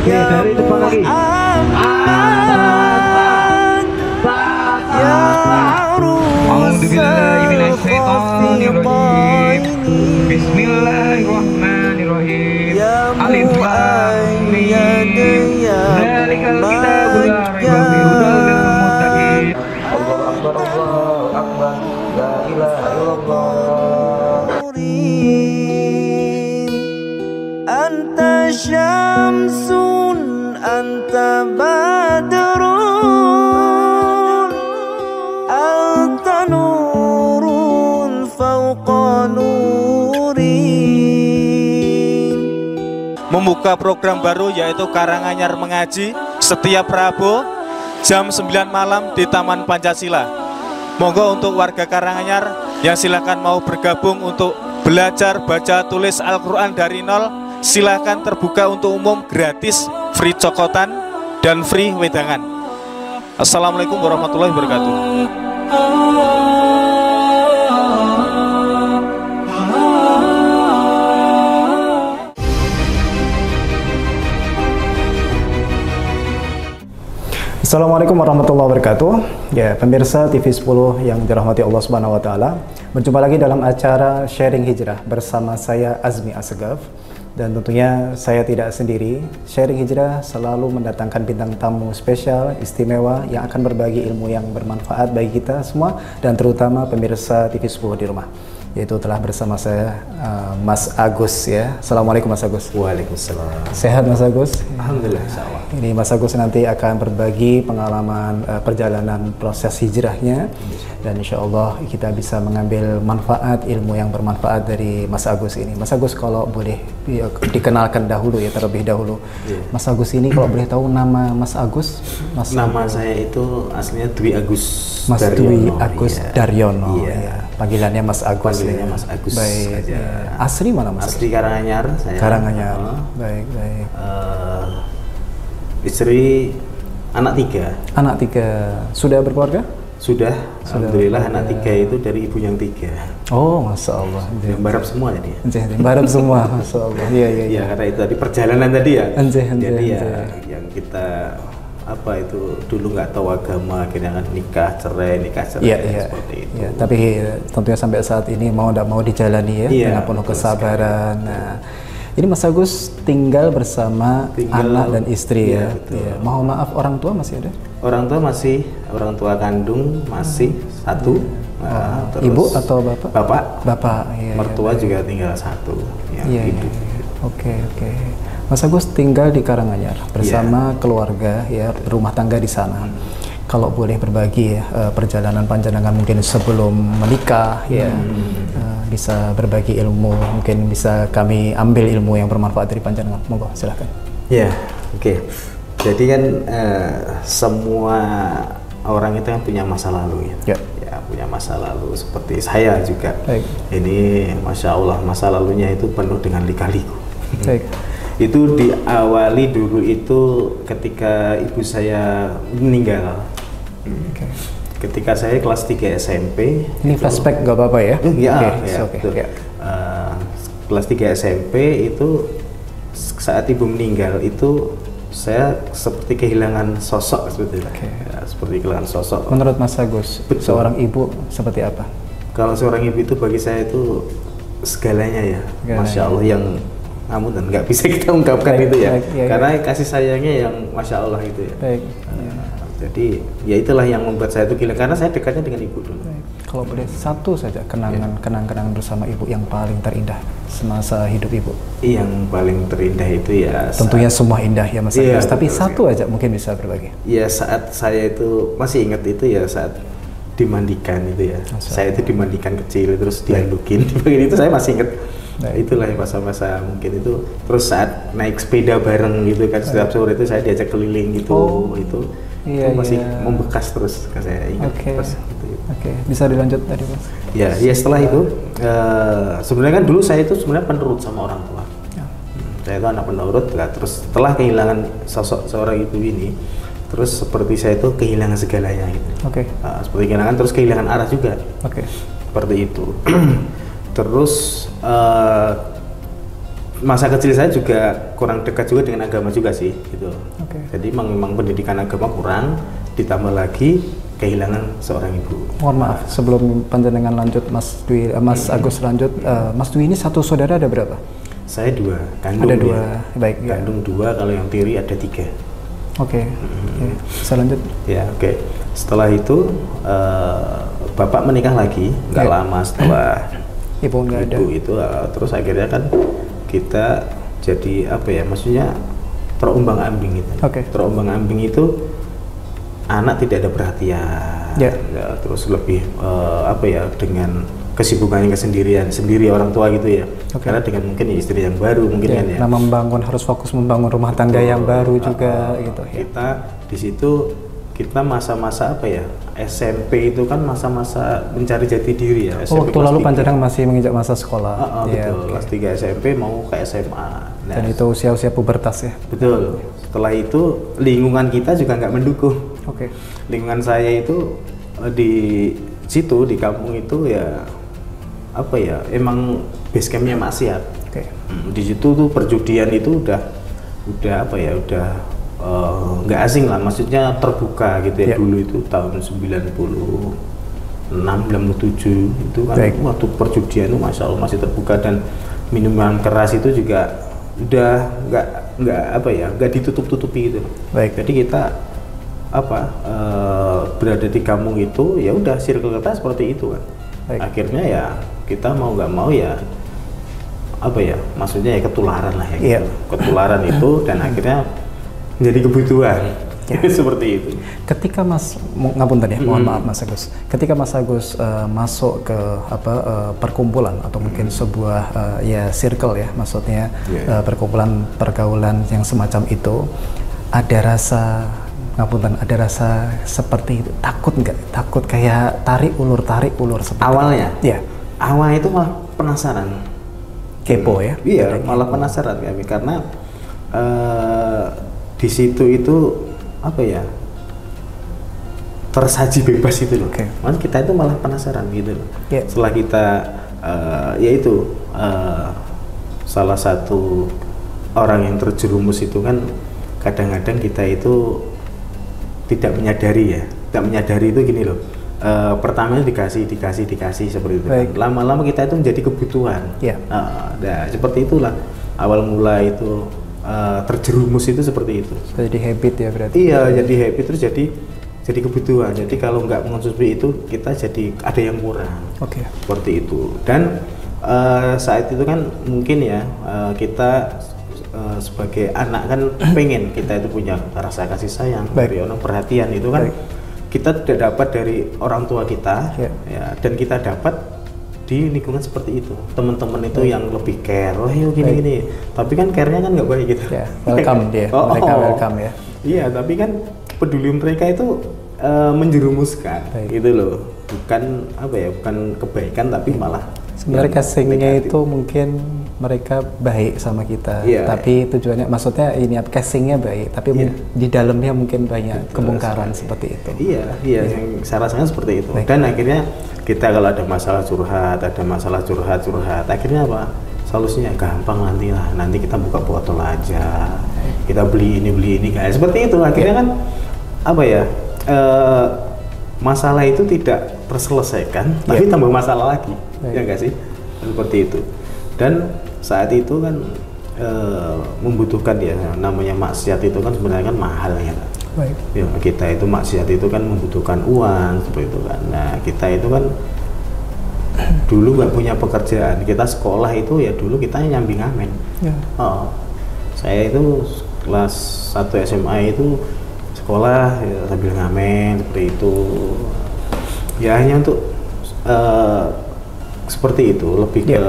Oke, dari depan lagi. Bismillahirrahmanirrahim. Alif lam mim. Dzalikal kitabul la raiba fihi hudal lil muttaqin. Allahu akbar, Allahu akbar. La ilaha illallah. Anta syamsun anta badrun anta nurun fawqa nurin. Membuka program baru yaitu Karanganyar Mengaji setiap Rabu jam 9 malam di Taman Pancasila. Monggo untuk warga Karanganyar yang silakan mau bergabung untuk belajar baca tulis Al-Quran dari nol, silakan terbuka untuk umum, gratis, free cokotan dan free wedangan. Assalamualaikum warahmatullahi wabarakatuh. Assalamualaikum warahmatullahi wabarakatuh. Ya, pemirsa TV 10 yang dirahmati Allah Subhanahu wa taala. Berjumpa lagi dalam acara Sharing Hijrah bersama saya Azmi Assegaf. Dan tentunya saya tidak sendiri. Sharing Hijrah selalu mendatangkan bintang tamu spesial, istimewa yang akan berbagi ilmu yang bermanfaat bagi kita semua dan terutama pemirsa TV 10 di rumah. Yaitu telah bersama saya Mas Agus ya. Assalamualaikum Mas Agus. Waalaikumsalam. Sehat Mas Agus? Alhamdulillah, insyaallah. Ini Mas Agus nanti akan berbagi pengalaman perjalanan proses hijrahnya dan insya Allah kita bisa mengambil manfaat ilmu yang bermanfaat dari Mas Agus ini. Mas Agus kalau boleh dikenalkan dahulu ya terlebih dahulu. Mas Agus ini kalau boleh tahu nama Mas Agus? Nama saya itu aslinya Dwi Agus. Mas Dwi Agus Daryono. Iya. Ya. Panggilannya Mas Agus. Panggilannya Mas Agus. Baik. Ya. Asli mana Mas? Asli Karanganyar. Saya. Karanganyar. Baik, baik. Istri anak 3. Anak 3. Sudah berkeluarga? Sudah. Alhamdulillah anak 3 itu dari ibu yang 3. Oh, masya Allah. Yang barap semua jadi. Barap semua, masya Allah. Iya, iya. Ya karena itu tadi perjalanan tadi ya. Jadi ya yang kita apa itu dulu nggak tahu agama, akhirnya kan nikah cerai seperti itu. Ya, tapi tentunya sampai saat ini mau tidak mau dijalani ya dengan penuh kesabaran. Nah, ini Mas Agus tinggal bersama anak dan istri ya. Mohon maaf orang tua masih ada? Orang tua masih, orang tua kandung masih satu. Nah, terus ibu atau bapak? Bapak. Iya, mertua juga tinggal satu yang hidup. Oke. Mas Agus tinggal di Karanganyar bersama keluarga ya, rumah tangga di sana. Kalau boleh berbagi ya, perjalanan panjenengan mungkin sebelum menikah ya, bisa berbagi ilmu, mungkin bisa kami ambil ilmu yang bermanfaat dari panjenengan. Monggo silahkan. Ya, oke. Jadi kan semua orang itu kan punya masa lalu ya. Punya masa lalu seperti saya juga. Baik. Ini Masya Allah masa lalunya itu penuh dengan lika-liku. Baik. Itu diawali dulu itu ketika ibu saya meninggal. Ketika saya kelas 3 SMP. Ini flashback nggak apa-apa ya? Kelas 3 SMP itu saat ibu meninggal itu saya seperti kehilangan sosok sebetulnya. Seperti kehilangan sosok. Menurut Mas Agus, seorang ibu seperti apa? Kalau seorang ibu itu bagi saya itu segalanya ya. Masya Allah yang namun dan nggak bisa kita ungkapkan itu ya, karena kasih sayangnya yang Masya Allah itu ya. Jadi ya itulah yang membuat saya itu gila, karena saya dekatnya dengan ibu dulu. Kalau boleh satu saja kenang-kenang bersama ibu yang paling terindah semasa hidup ibu. Yang paling terindah itu ya tentunya semua indah ya Mas Agus, tapi satu aja mungkin bisa berbagi. Ya saat saya itu masih ingat itu ya saat dimandikan itu ya. Saya itu dimandikan kecil terus diandukin itu saya masih ingat. Itulah masa-masa mungkin itu. Terus saat naik sepeda bareng gitu kan setiap sore itu saya diajak keliling gitu. Itu masih membekas terus saya ingat. Oke, bisa dilanjut tadi Mas. Ya setelah itu sebenarnya kan dulu saya itu sebenarnya penurut sama orang tua. Saya itu anak penurut lah. Terus setelah kehilangan sosok seorang ibu ini, terus seperti saya itu kehilangan segalanya gitu. Seperti kehilangan terus kehilangan arah juga. Seperti itu. Terus masa kecil saya juga kurang dekat juga dengan agama juga sih gitu. Oke. Jadi memang pendidikan agama kurang, ditambah lagi kehilangan seorang ibu. Mohon maaf, sebelum panjenengan lanjut Mas Dwi, Mas Agus lanjut, Mas Dwi ini satu saudara ada berapa? Saya 2, kandung Ada 2, ya. baik. Ya. Kandung 2, kalau yang tiri ada 3. Oke, bisa lanjut. Ya, oke. Setelah itu bapak menikah lagi, nggak Ya. lama setelah Ibu nggak ada. ibu itu, terus akhirnya kan kita jadi apa ya, maksudnya terombang-ambing gitu. Oke. Terombang-ambing itu anak tidak ada perhatian, Ya. ya, terus lebih apa ya, dengan kesibukannya kesendirian sendiri orang tua gitu ya. Oke. Karena dengan mungkin istri yang baru mungkin Ya, kan ya. nah membangun, harus fokus membangun rumah tangga yang baru juga gitu. Ya. Kita di situ, kita masa-masa apa ya, SMP itu kan masa-masa mencari jati diri ya. Oh, SMP waktu kelas lalu 3. panjenengan masih menginjak masa sekolah. Ya, Betul, oke. kelas 3 SMP mau ke SMA. Nah, Dan itu usia-usia pubertas ya. betul. Setelah itu lingkungan kita juga nggak mendukung. Oke. Lingkungan saya itu di situ, di kampung itu ya apa ya, emang base campnya maksiat. Oke. Di situ tuh perjudian itu udah apa ya, udah nggak asing lah, maksudnya terbuka gitu ya. Ya. Dulu itu tahun 96, 97 itu kan Baik. waktu perjudian itu masya Allah masih terbuka, dan minuman keras itu juga udah nggak apa ya, nggak ditutup-tutupi gitu. Baik. Jadi kita apa berada di kampung itu ya udah circle kita seperti itu kan. Baik. Akhirnya ya kita mau nggak mau ya apa ya, maksudnya ya ketularan lah ya gitu. Iya. Ketularan itu, dan akhirnya menjadi kebutuhan. Ya. Seperti itu. Ketika Mas, ngapunten ya, mohon maaf Mas Agus. Ketika Mas Agus masuk ke perkumpulan atau mungkin sebuah ya circle ya, maksudnya Yeah. perkumpulan pergaulan yang semacam itu, ada rasa ngapunten, ada rasa seperti itu, takut nggak? Takut kayak tarik ulur seperti Awalnya? itu. Ya, Awalnya itu malah penasaran. kepo ya. Iya, malah penasaran kami, karena di situ itu apa ya, tersaji bebas itu loh. Oke. Malah kita itu malah penasaran gitu loh. Iya. Setelah kita yaitu salah satu orang yang terjerumus itu kan, kadang-kadang kita itu tidak menyadari ya. Tidak menyadari itu gini loh. Pertamanya dikasih seperti itu. Baik. Lama-lama kita itu menjadi kebutuhan. Iya. Nah, seperti itulah awal mula itu terjerumus itu seperti itu. Jadi habit ya berarti. Iya, jadi habit, terus jadi kebutuhan. Jadi kalau nggak mengonsumsi itu, kita jadi ada yang kurang. Oke. Seperti itu. Dan saat itu kan mungkin ya kita sebagai anak kan pengen kita itu punya rasa kasih sayang, Baik. dari orang, perhatian itu kan. Baik. Kita tidak dapat dari orang tua kita, Ya. ya, dan kita dapat di lingkungan seperti itu. Teman-teman itu yang lebih care, oh yuk gini-gini. Tapi kan care-nya kan nggak baik gitu. Ya, welcome dia. Mereka welcome ya. Iya, tapi kan peduli mereka itu menjerumuskan, Baik. gitu loh. Bukan apa ya, bukan kebaikan, tapi malah Sebenarnya yang casingnya negatif. itu mungkin mereka baik sama kita, Iya. tapi tujuannya, maksudnya ini casingnya baik, tapi Iya. di dalamnya mungkin banyak Betul kebongkaran sekali. seperti itu. Iya, yang saya rasakan seperti itu. Baik. Dan akhirnya kita kalau ada masalah curhat, akhirnya apa? Solusinya gampang, nanti kita buka botol aja, kita beli ini kayak seperti itu. Akhirnya kan apa ya? Masalah itu tidak terselesaikan, tapi tambah masalah lagi, Baik. ya nggak sih? Seperti itu. Dan saat itu kan membutuhkan ya, namanya maksiat itu kan sebenarnya kan mahal ya. Baik. Ya, kita itu maksiat itu kan membutuhkan uang seperti itu kan. Nah, kita itu kan dulu nggak punya pekerjaan. Kita sekolah itu ya dulu kita nyambi ngamen. Ya. Oh, saya itu kelas 1 SMA itu sekolah ya, sambil ngamen seperti itu. Ya hanya untuk seperti itu, lebih ke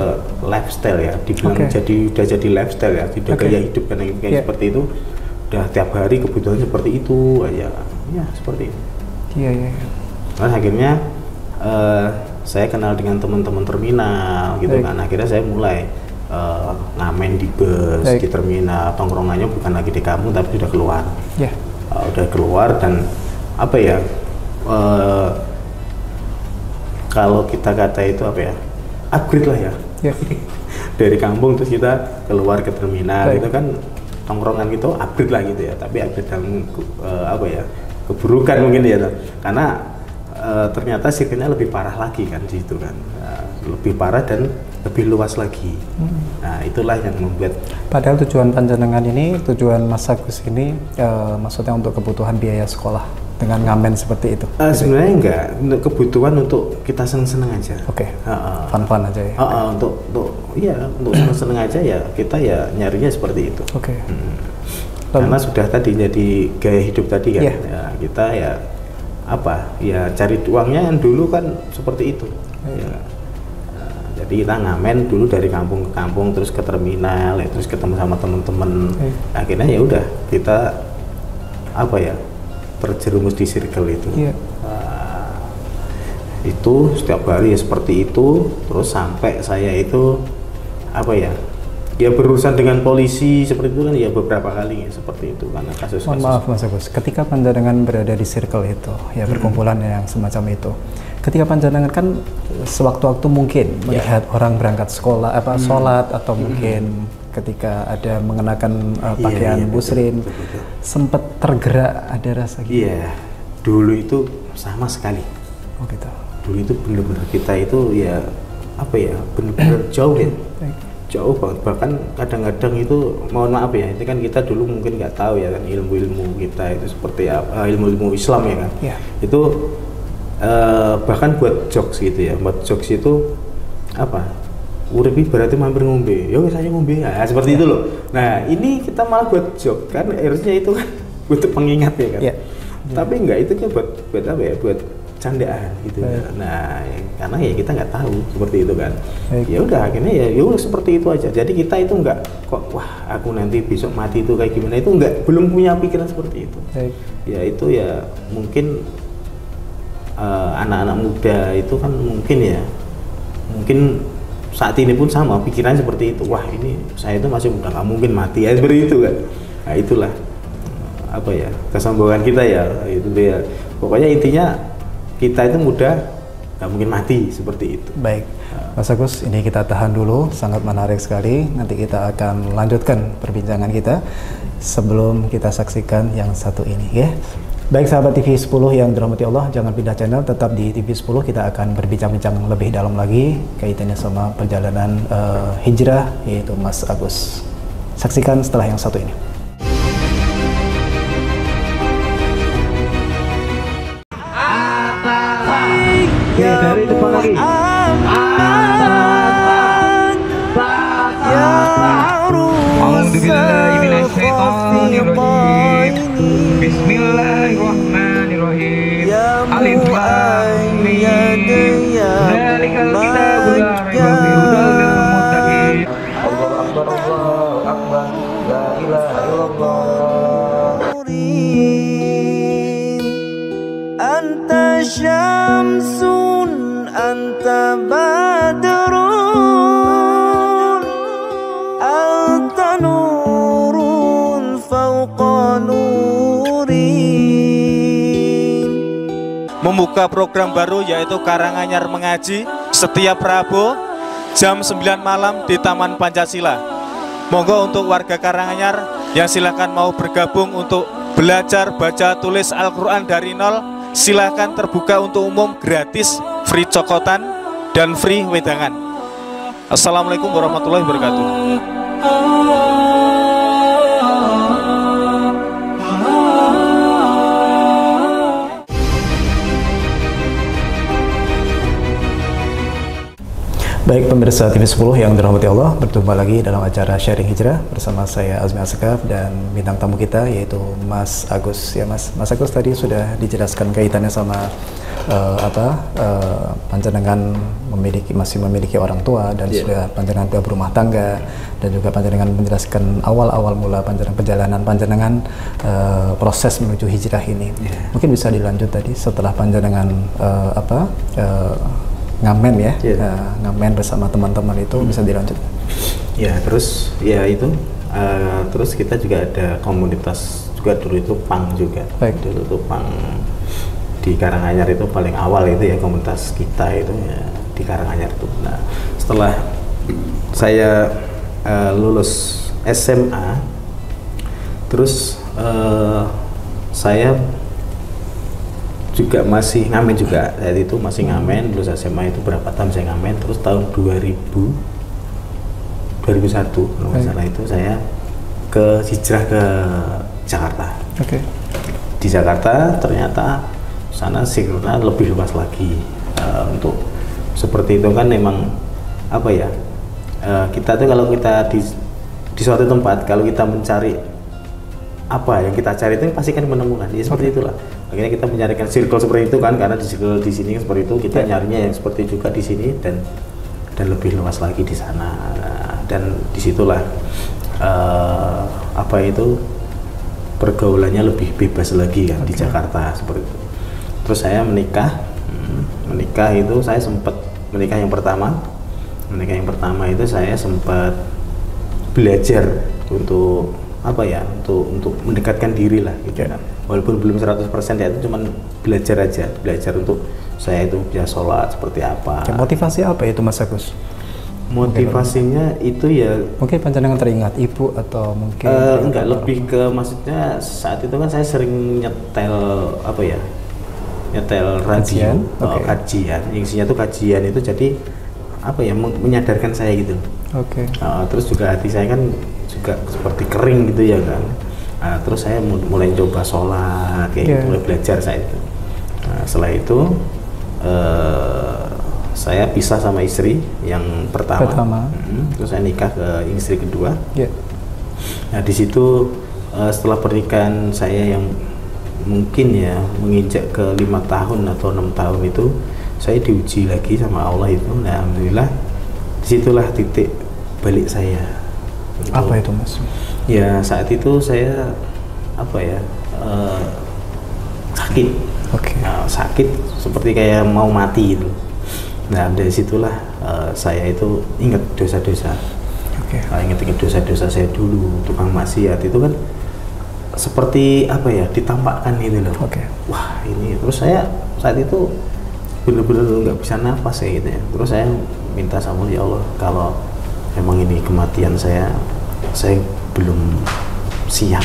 lifestyle ya, dibilang Oke. udah jadi lifestyle ya, tidak Oke. gaya hidup kan kayak Yeah. seperti itu. Udah tiap hari kebutuhan seperti itu aja, ya seperti itu. Iya, iya. Nah, akhirnya saya kenal dengan teman-teman terminal gitu Baik. kan. Akhirnya saya mulai ngamen di bus, Baik. di terminal, tongkrongannya bukan lagi di kampung tapi sudah keluar. Ya. Udah keluar, dan apa ya, kalau kita kata itu apa ya, upgrade lah ya, Dari kampung terus kita keluar ke terminal, itu kan tongkrongan gitu upgrade lah gitu ya, tapi upgrade dalam apa ya, keburukan mungkin ya, karena ternyata sirkuitnya lebih parah lagi kan di situ kan, lebih parah dan lebih luas lagi. Nah itulah yang membuat. Padahal tujuan panjenengan ini, tujuan Mas Agus ini maksudnya untuk kebutuhan biaya sekolah dengan ngamen seperti itu. Sebenarnya enggak, untuk kebutuhan untuk kita seneng-seneng aja. Oke. Fun-fun aja ya. Untuk seneng-seneng aja ya, kita ya nyarinya seperti itu. Oke. Karena sudah tadi jadi gaya hidup tadi kan, ya, kita ya apa ya, cari uangnya yang dulu kan seperti itu. Ya. Jadi kita ngamen dulu dari kampung ke kampung, terus ke terminal, ya, terus ketemu sama teman-teman. Akhirnya ya udah kita apa ya, terjerumus di circle itu. Itu setiap hari ya seperti itu, terus sampai saya itu apa ya, dia berurusan dengan polisi seperti itu kan ya beberapa kali ya, seperti itu karena kasus-kasus. Mohon maaf Mas Agus, ketika panjenengan berada di circle itu, ya perkumpulan yang semacam itu, ketika panjenengan kan sewaktu-waktu mungkin melihat orang berangkat sekolah, sholat atau mungkin ketika ada mengenakan pakaian muslim, sempat tergerak, ada rasa gitu? Iya, dulu itu sama sekali. Oh gitu. Dulu itu benar-benar kita itu ya apa ya, benar-benar jauh ya. Jauh banget, bahkan kadang-kadang itu mohon maaf ya, itu kan kita dulu mungkin nggak tahu ya kan ilmu-ilmu kita itu seperti apa, ilmu-ilmu Islam ya kan. Itu bahkan buat jokes gitu ya, buat jokes itu apa, urip berarti mampir ngombe, yo saya ngombe, nah, seperti itu loh. Nah ini kita malah buat joke kan, harusnya itu kan butuh pengingat ya kan. Tapi enggak, itu kan buat apa ya, buat candaan gitu. Nah karena ya kita nggak tahu seperti itu kan. Ya udah akhirnya ya udah seperti itu aja. Jadi kita itu nggak kok wah aku nanti besok mati itu kayak gimana, itu nggak, belum punya pikiran seperti itu. Ya itu ya mungkin anak-anak muda itu kan mungkin saat ini pun sama pikiran seperti itu. Wah ini saya itu masih muda, nggak mungkin mati ya, seperti itu kan. Nah itulah apa ya, kesombongan kita ya, itu dia. Pokoknya intinya kita itu muda, nggak mungkin mati, seperti itu. Baik, Mas Agus, ini kita tahan dulu, sangat menarik sekali. Nanti kita akan lanjutkan perbincangan kita sebelum kita saksikan yang satu ini, ya. Baik sahabat TV 10 yang dirahmati Allah, jangan pindah channel, tetap di TV 10. Kita akan berbincang-bincang lebih dalam lagi kaitannya sama perjalanan hijrah, yaitu Mas Agus. Saksikan setelah yang satu ini. Ya, dari depan lagi. Bismillahirrahmanirrahim. Alif lam mim. Dzalikal kitabul la raiba fihi hudal lil muttaqin. Allahu akbar, Allahu akbar. La ilaha illallah. Anta syamsun, anta badrun, anta nurun fawqa nurin. Membuka program baru yaitu Karanganyar Mengaji setiap Rabu jam 9 malam di Taman Pancasila. Monggo untuk warga Karanganyar yang silakan mau bergabung untuk belajar baca tulis Al-Quran dari nol, silahkan, terbuka untuk umum, gratis, free cokotan dan free wedangan. Assalamualaikum warahmatullahi wabarakatuh. Baik pemirsa TV 10 yang dirahmati Allah, berjumpa lagi dalam acara Sharing Hijrah bersama saya Azmi Asegaf dan bintang tamu kita yaitu Mas Agus. Ya Mas Agus tadi sudah dijelaskan kaitannya sama panjenengan masih memiliki orang tua dan sudah panjenengan sudah berumah tangga, dan juga panjenengan menjelaskan awal mula perjalanan panjenengan proses menuju hijrah ini. Mungkin bisa dilanjut tadi setelah panjenengan ngamen ya, ngamen bersama teman-teman itu bisa dilanjut. Ya terus ya itu terus kita juga ada komunitas juga, dulu itu PANG juga. Baik. Dulu itu PANG di Karanganyar itu paling awal itu ya, komunitas kita itu ya di Karanganyar itu. Nah setelah saya lulus SMA, terus saya juga masih ngamen juga saat itu, masih ngamen. Lulus SMA itu berapa tahun saya ngamen, terus tahun 2001 kalau nggak salah itu saya hijrah ke Jakarta. Di Jakarta ternyata sana circle-nya lebih luas lagi. Untuk seperti itu kan memang apa ya, kita tuh kalau kita di suatu tempat, kalau kita mencari apa yang kita cari itu pasti kan menemukan. Ya seperti itulah. Akhirnya kita mencarikan circle seperti itu kan, karena di circle di sini seperti itu, kita nyarinya yang seperti juga di sini dan lebih luas lagi di sana. Dan disitulah apa itu, pergaulannya lebih bebas lagi kan di Jakarta seperti itu. Terus saya menikah itu saya sempat menikah yang pertama itu saya sempat belajar untuk apa ya, untuk mendekatkan diri lah gitu kan. Walaupun belum 100% ya, itu cuman belajar untuk saya itu bisa sholat seperti apa. Motivasi apa itu Mas Agus? Motivasinya itu ya mungkin panjenengan teringat ibu atau mungkin enggak, lebih ke maksudnya saat itu kan saya sering nyetel apa ya, nyetel radio kajian, isinya tuh kajian itu, jadi apa ya, menyadarkan saya gitu. Terus juga hati saya kan juga seperti kering gitu ya kan. Terus saya mulai coba sholat kayak gitu, mulai belajar saya itu. Setelah itu saya pisah sama istri yang pertama. Terus saya nikah ke istri kedua. Nah di situ setelah pernikahan saya yang mungkin ya menginjak ke 5 tahun atau 6 tahun itu, saya diuji lagi sama Allah itu. Nah alhamdulillah disitulah titik balik saya. Gitu. Apa itu Mas? Ya saat itu saya apa ya, sakit. Sakit seperti kayak mau mati itu. Nah dari situlah saya itu ingat dosa-dosa. Ingat dosa-dosa saya dulu, tukang maksiat itu kan seperti apa ya, ditampakkan gitu loh. Wah ini, terus saya saat itu bener-bener nggak bisa nafas ya gitu ya. Terus saya minta sama ya Allah, kalau memang ini kematian saya belum siap.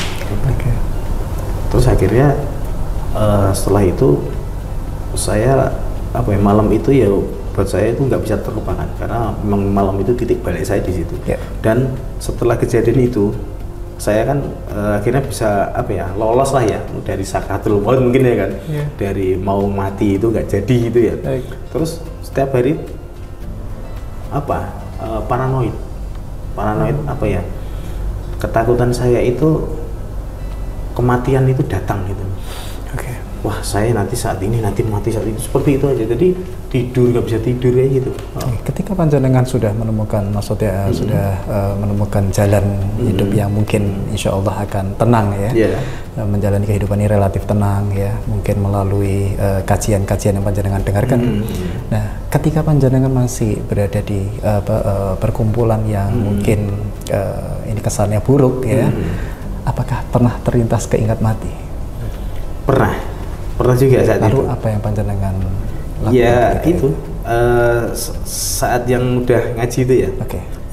Terus akhirnya setelah itu saya apa ya, malam itu ya buat saya itu nggak bisa terlupakan, karena memang malam itu titik balik saya di situ. Dan setelah kejadian itu saya kan akhirnya bisa apa ya, lolos lah ya dari sakratul maut mungkin ya kan. Dari mau mati itu nggak jadi gitu ya. Terus setiap hari apa, paranoid apa ya, ketakutan saya itu kematian itu datang gitu. Wah saya nanti saat ini, nanti mati saat ini, seperti itu aja. Jadi tidur nggak bisa tidur kayak gitu. Ketika panjenengan sudah menemukan, maksudnya sudah menemukan jalan hidup yang mungkin insya Allah akan tenang ya, menjalani kehidupan ini relatif tenang ya, mungkin melalui kajian-kajian yang panjenengan dengarkan. Nah ketika panjenengan masih berada di perkumpulan yang mungkin ini kesannya buruk ya, apakah pernah terlintas keingat mati? Pernah juga saat itu. Lalu apa yang panjenengan lakukan? Ya itu saat yang udah ngaji itu ya.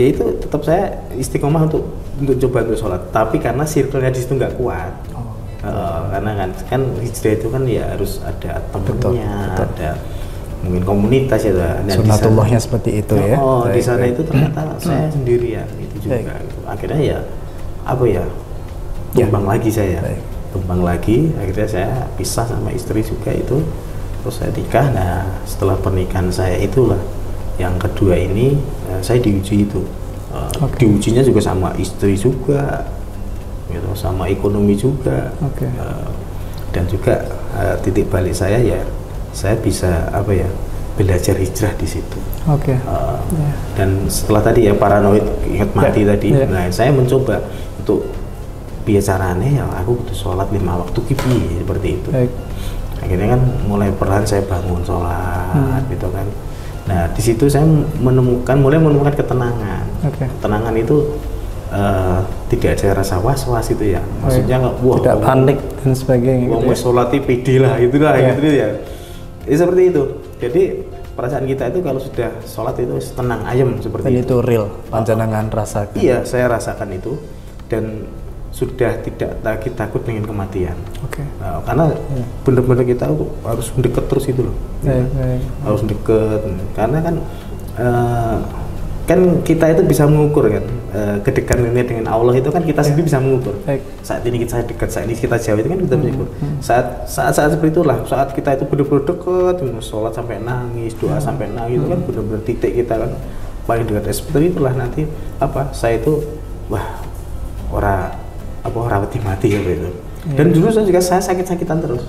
Ya itu tetap saya istiqomah untuk coba untuk sholat. Tapi karena circle-nya di situ nggak kuat. Karena kan hijrah itu kan ya harus ada temennya, ada mungkin komunitas ya. Sunnatullahnya seperti itu ya. Di sana itu ternyata saya sendirian itu juga. Akhirnya ya apa ya, tumbang lagi saya. Tumbang lagi, akhirnya saya pisah sama istri juga itu. Terus saya nikah. Nah setelah pernikahan saya itulah yang kedua ini, saya diuji itu. Diujinya juga sama istri juga gitu, sama ekonomi juga. Dan juga titik balik saya ya, saya bisa apa ya, belajar hijrah di situ. Dan setelah tadi ya paranoid, ingat mati tadi. Nah saya mencoba untuk biasanya ya aku butuh sholat 5 waktu kipi seperti itu. Akhirnya kan mulai perlahan saya bangun sholat gitu kan. Nah di situ saya mulai menemukan ketenangan. Ketenangan itu tidak ada rasa was-was itu ya. Maksudnya wah, tidak panik dan sebagainya. Mau sholat pede lah itulah gitu ya. Seperti itu. Jadi perasaan kita itu kalau sudah sholat itu tenang, ayem seperti Dan itu real, panjenengan rasakan. Iya, saya rasakan itu dan sudah tidak lagi takut dengan kematian. Oke. Nah, karena benar-benar kita harus deket terus itu loh. Harus deket, karena kan kita itu bisa mengukur kan kedekatan ini dengan Allah itu kan kita sendiri bisa mengukur. Saat ini kita dekat, saat ini kita jauh itu kan kita bisa mengukur. Saat seperti itulah, saat kita itu benar-benar dekat, sholat sampai nangis, doa sampai nangis itu kan benar-benar titik kita kan paling dekat. Seperti itulah nanti saya itu orang mati ya gitu. Dan dulu saya juga sakit-sakitan terus.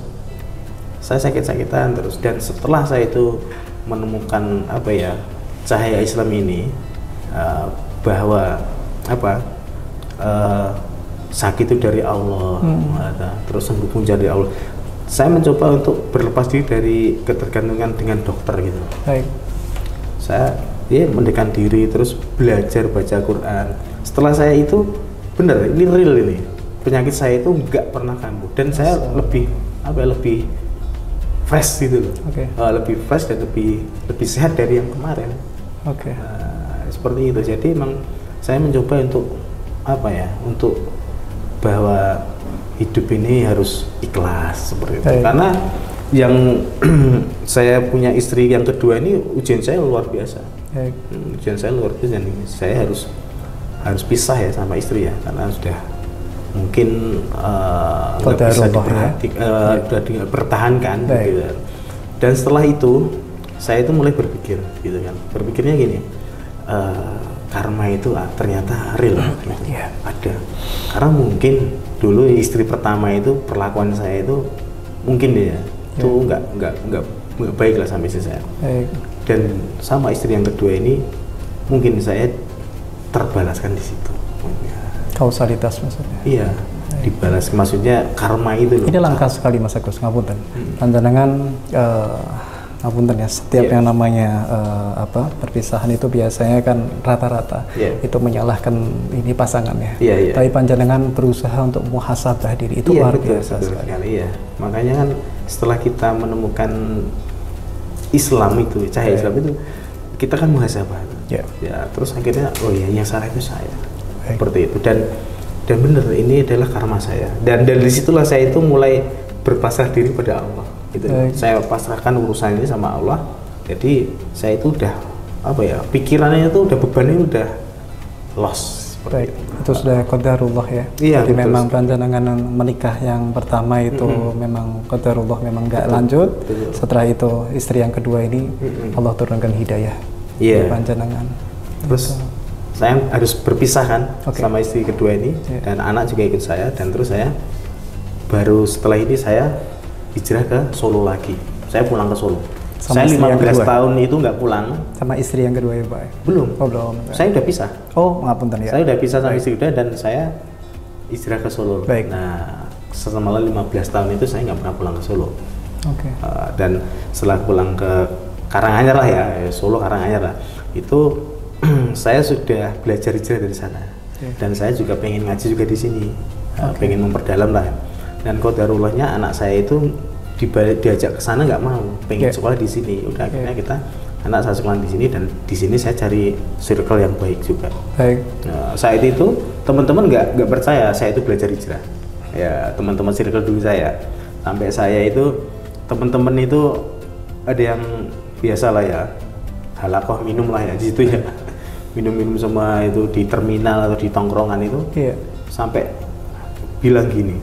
Saya sakit-sakitan terus dan setelah saya itu menemukan cahaya Islam ini, bahwa sakit itu dari Allah, terus sembuh pun dari Allah. Saya mencoba untuk berlepas diri dari ketergantungan dengan dokter gitu. Saya mendekat diri, terus belajar baca Quran. Setelah saya itu benar, ini real ini, penyakit saya itu nggak pernah kambuh dan saya lebih fresh gitu loh. Lebih fresh dan lebih sehat dari yang kemarin. Seperti itu. Jadi memang saya mencoba untuk untuk bahwa hidup ini harus ikhlas seperti itu. Karena yang saya punya istri yang kedua ini ujian saya luar biasa. Ujian saya luar biasa nih. Saya harus pisah ya sama istri ya, karena sudah mungkin nggak bisa dipertahankan gitu. Dan setelah itu saya itu mulai berpikir gitu kan, berpikirnya gini, karma itu ternyata real, ada. Karena mungkin dulu istri pertama itu perlakuan saya itu mungkin itu nggak baik lah sama istri saya. Dan sama istri yang kedua ini mungkin saya terbalaskan di situ. Kausalitas maksudnya. Iya, dibalas, maksudnya karma itu loh. Ini langka sekali Mas Agus, ngapunten. Panjenengan ngapunten ya, setiap yang namanya perpisahan itu biasanya kan rata-rata itu menyalahkan ini pasangannya. Tapi panjenengan berusaha untuk muhasabah diri, itu luar biasa sekali. Makanya kan setelah kita menemukan Islam itu, cahaya Islam itu, kita kan muhasabah. Ya, terus akhirnya yang salah itu saya. Seperti itu, dan benar ini adalah karma saya, dan dari situlah saya itu mulai berpasrah diri pada Allah gitu. Saya pasrahkan urusan ini sama Allah, jadi saya itu udah pikirannya itu udah, bebannya udah lost. Itu sudah qadarullah ya. Jadi memang panjenengan menikah yang pertama itu memang qadarullah, memang nggak lanjut. Setelah itu istri yang kedua ini Allah turunkan hidayah panjenengan. Terus saya harus berpisah kan sama istri kedua ini, dan anak juga ikut saya, dan terus saya baru setelah ini saya hijrah ke Solo lagi. Saya pulang ke Solo. Saya 15 tahun itu nggak pulang. Sama istri yang kedua ya Pak? Belum. Belum. Saya udah pisah. Ngapunten ya. Saya udah pisah sama istri kedua dan saya hijrah ke Solo. Nah, selama 15 tahun itu saya nggak pernah pulang ke Solo. Dan setelah pulang ke Karanganyar lah ya, Solo Karanganyar lah, itu saya sudah belajar hijrah dari sana. Dan saya juga pengen ngaji juga di sini, pengen memperdalam lah. Dan qadarullahnya anak saya itu diajak ke sana nggak mau, pengen sekolah di sini. Udah akhirnya anak saya sekolah di sini, dan di sini saya cari circle yang baik juga. Nah, saat itu teman-teman nggak percaya saya itu belajar hijrah. Ya, teman-teman circle dulu saya, sampai saya itu teman-teman itu ada yang biasa lah ya, halakoh minum lah ya di situ ya. Minum-minum semua itu di terminal atau di tongkrongan itu, sampai bilang gini,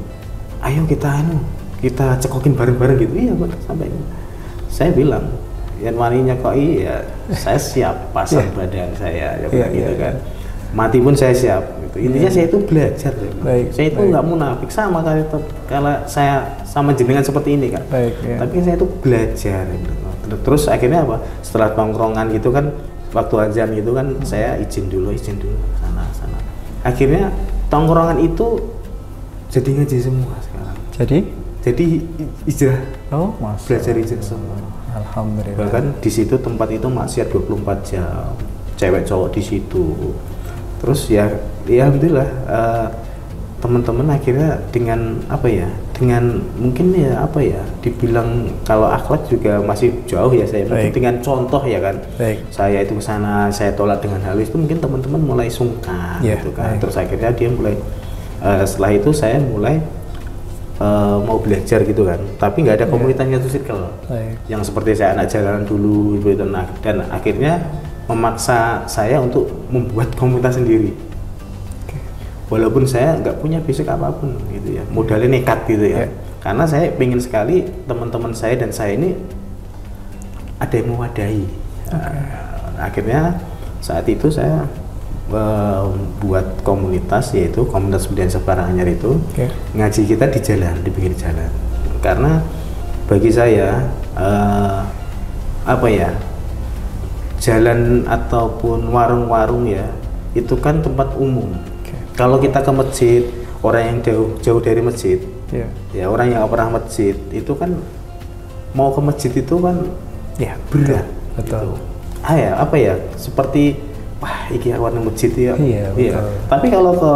ayo kita cekokin bareng-bareng gitu. Iya Pak, sampai saya bilang, yang waninya kok saya siap pasang badan saya gitu kan, mati pun saya siap gitu. Intinya saya itu belajar saya itu nggak munafik, sama kalau saya sama jenengan seperti ini kan, tapi saya itu belajar gitu. Terus akhirnya setelah tongkrongan gitu kan, waktu azan itu kan saya izin dulu sana. Akhirnya tongkrongan itu jadi ngaji semua sekarang. Jadi hijrah. Belajar hijrah semua. Alhamdulillah. Bahkan di situ tempat itu maksiat 24 jam. Cewek cowok di situ. Terus ya alhamdulillah teman-teman akhirnya dengan apa ya, dengan mungkin ya apa ya, dibilang kalau akhlak juga masih jauh ya saya, mungkin dengan contoh ya kan. Saya itu ke sana, saya tolak dengan halus, itu mungkin teman-teman mulai sungkan gitu kan. Terus akhirnya dia mulai setelah itu saya mulai mau belajar gitu kan, tapi nggak ada komunitasnya tuh circle yang seperti saya anak jalanan dulu gitu, dan akhirnya memaksa saya untuk membuat komunitas sendiri. Walaupun saya nggak punya basic apapun gitu ya, modalnya nekat gitu ya, karena saya pengen sekali teman-teman saya dan saya ini ada yang mewadahi. Akhirnya saat itu saya buat komunitas, yaitu komunitas pendidikan Karanganyar itu. Ngaji kita di jalan, di pinggir jalan, karena bagi saya apa ya, jalan ataupun warung-warung ya itu kan tempat umum. Kalau kita ke masjid, orang yang jauh dari masjid, ya orang yang nggak pernah masjid itu kan mau ke masjid itu kan berat. Betul. Gitu. Apa ya, seperti wah iki warna masjid ya. Iya. Tapi kalau ke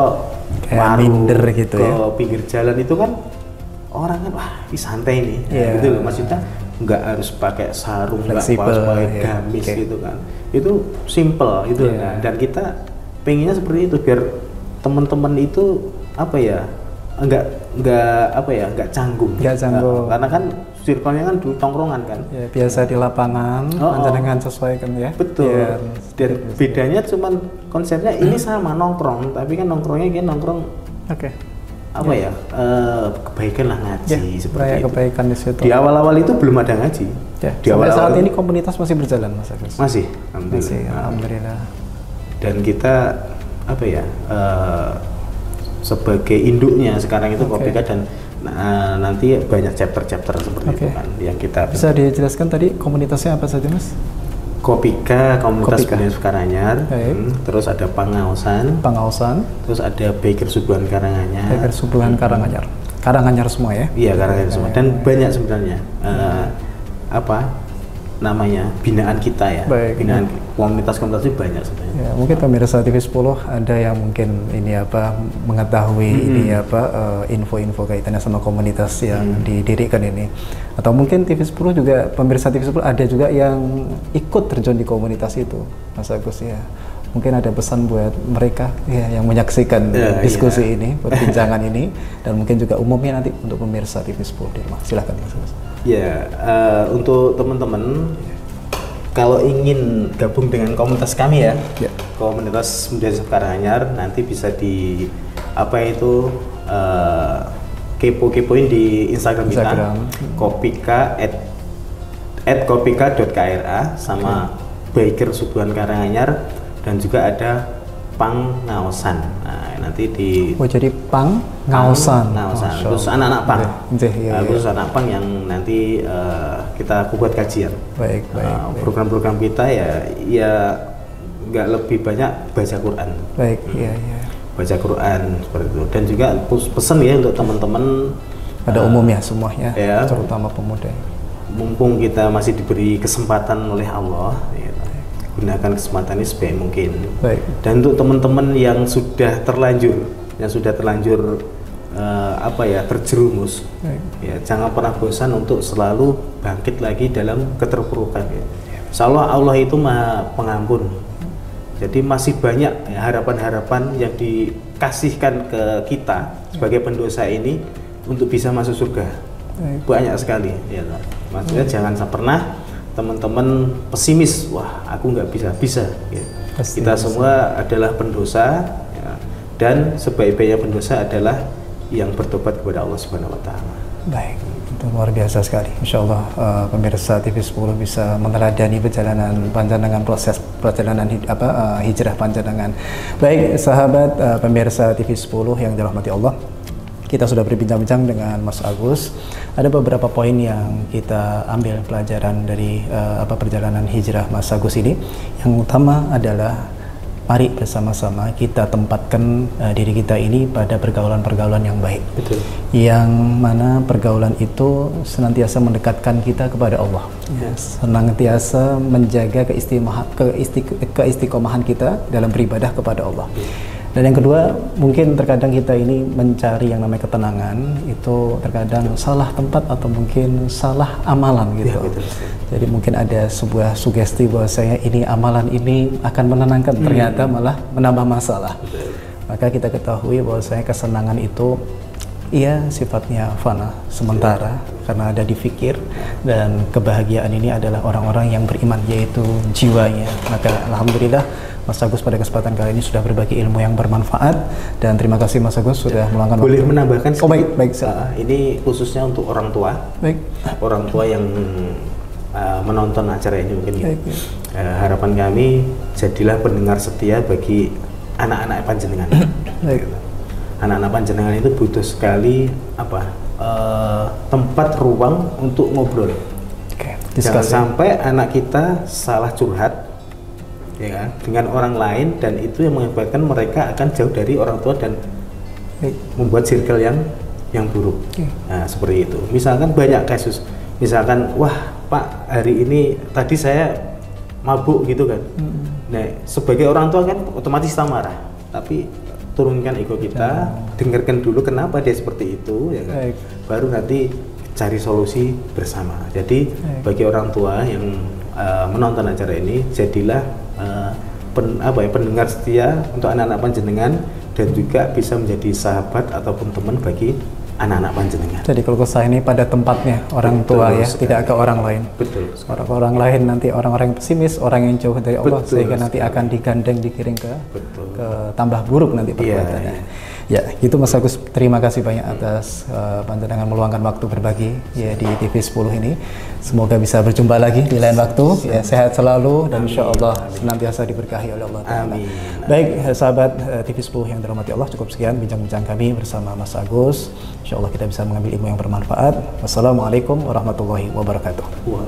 warung, gitu, ke pinggir jalan itu kan orang kan wah ini santai nih, gitu loh, maksudnya nggak harus pakai sarung, nggak harus pakai gamis gitu kan. Itu simple itu kan. Dan kita pengennya seperti itu biar teman-teman itu apa ya, nggak canggung. Karena kan circle-nya kan di tongkrongan kan. Biasa di lapangan, panjenengan sesuaikan ya. Betul. Dan bedanya cuman konsepnya ini sama nongkrong, tapi kan nongkrongnya kayak nongkrong apa ya, kebaikan lah, ngaji seperti itu. Kebaikan di situ. Di awal-awal itu belum ada ngaji. Di awal-awal saat ini komunitas masih berjalan, Mas Agus? Masih, alhamdulillah. Dan kita apa ya, sebagai induknya sekarang itu Kopika, dan nanti banyak chapter-chapter seperti itu kan yang kita bisa dijelaskan tadi komunitasnya apa saja, Mas? Kopika, komunitas pendidikan Karanganyar, terus ada Pangausan, terus ada Baker Subuhan Karanganyar, Karanganyar semua ya? Iya, Karanganyar semua, dan banyak sebenarnya apa namanya, binaan kita ya, binaan komunitas-komunitas itu banyak sebenarnya. Ya, mungkin pemirsa TV 10 ada yang mungkin ini apa mengetahui ini apa info-info kaitannya sama komunitas yang didirikan ini, atau mungkin TV 10 juga, pemirsa TV 10 ada juga yang ikut terjun di komunitas itu, Mas Agus ya. Mungkin ada pesan buat mereka ya yang menyaksikan diskusi ini, perbincangan ini, dan mungkin juga umumnya nanti untuk pemirsa TV 10 di rumah. Silakan, Mas Agus. Ya, untuk teman-teman kalau ingin gabung dengan komunitas kami ya, komunitas pendidikan Karanganyar, nanti bisa di apa itu kepoin di Instagram kita, Kopika @kopika.kra, sama Baker Subuhan Karanganyar, dan juga ada Pangausan. Nah, nanti di jadi Pangausan. Terus anak-anak Pang. Khusus anak Pang yang nanti kita buat kajian. Baik. Program-program kita ya nggak lebih banyak baca Quran. Baca Quran seperti itu. Dan juga pesan ya untuk teman-teman pada umumnya semuanya, terutama pemuda. Mumpung kita masih diberi kesempatan oleh Allah, gunakan kesempatan ini sebaik mungkin. Dan untuk teman-teman yang sudah terlanjur terjerumus, ya jangan pernah bosan untuk selalu bangkit lagi dalam keterpurukan. Insya Allah itu Maha Pengampun. Jadi masih banyak harapan-harapan yang dikasihkan ke kita sebagai pendosa ini untuk bisa masuk surga. Banyak sekali. Ya, maksudnya jangan pernah teman-teman pesimis, wah aku nggak bisa. Ya. Kita semua adalah pendosa, ya, dan sebaik-baiknya pendosa adalah yang bertobat kepada Allah Subhanahu Wa Taala. Baik, itu luar biasa sekali. Insya Allah pemirsa TV 10 bisa meneladani perjalanan panjenengan, proses perjalanan hijrah panjenengan. Baik, sahabat pemirsa TV 10 yang dirahmati Allah, kita sudah berbincang-bincang dengan Mas Agus. Ada beberapa poin yang kita ambil pelajaran dari perjalanan hijrah Mas Agus ini. Yang utama adalah mari bersama-sama kita tempatkan diri kita ini pada pergaulan-pergaulan yang baik. Betul. Yang mana pergaulan itu senantiasa mendekatkan kita kepada Allah. Senantiasa menjaga keistiqomahan kita dalam beribadah kepada Allah. Dan yang kedua, mungkin terkadang kita ini mencari yang namanya ketenangan itu terkadang salah tempat atau mungkin salah amalan gitu. Ya, betul. Jadi mungkin ada sebuah sugesti bahwa saya ini amalan ini akan menenangkan, ternyata malah menambah masalah. Betul. Maka kita ketahui bahwa saya kesenangan itu iya sifatnya fana, sementara, karena ada di fikir, dan kebahagiaan ini adalah orang-orang yang beriman, yaitu jiwanya. Maka alhamdulillah Mas Agus pada kesempatan kali ini sudah berbagi ilmu yang bermanfaat, dan terima kasih Mas Agus sudah meluangkan Boleh waktu. menambahkan sedikit? baik. Ini khususnya untuk orang tua. Baik. Orang tua yang menonton acara ini mungkin ya. Baik. Harapan kami jadilah pendengar setia bagi anak-anak panjenengan. Baik. Anak-anak panjenengan itu butuh sekali tempat ruang untuk ngobrol. Oke. Jangan Diskusi. sampai anak kita salah curhat, ya kan, dengan orang lain, dan itu yang mengakibatkan mereka akan jauh dari orang tua dan Baik. membuat circle yang buruk. Oke. Nah, seperti itu. Misalkan banyak kasus, misalkan, wah Pak, hari ini tadi saya mabuk gitu kan. Nah, sebagai orang tua kan otomatis kita marah, tapi turunkan ego kita, dengarkan dulu kenapa dia seperti itu, ya kan. Baik. Baru nanti cari solusi bersama. Jadi bagi orang tua yang menonton acara ini, jadilah pendengar setia untuk anak-anak panjenengan, dan juga bisa menjadi sahabat ataupun teman bagi anak-anak panjenengan. Jadi kalau kesah ini pada tempatnya orang tua ya, tidak ke orang lain. Betul. Orang lain nanti orang-orang yang pesimis, orang yang jauh dari Allah, Betul sehingga nanti akan digandeng, dikiring ke Betul. tambah buruk nanti perbuatannya. Ya, gitu Mas Agus. Terima kasih banyak atas panjenengan meluangkan waktu berbagi ya di TV 10 ini. Semoga bisa berjumpa lagi di lain waktu. Ya, sehat selalu dan insya Allah senantiasa diberkahi oleh Allah Ta'ala. Amin. Baik, sahabat TV 10 yang dirahmati Allah, cukup sekian bincang-bincang kami bersama Mas Agus. Insya Allah kita bisa mengambil ilmu yang bermanfaat. Wassalamualaikum warahmatullahi wabarakatuh. Wah.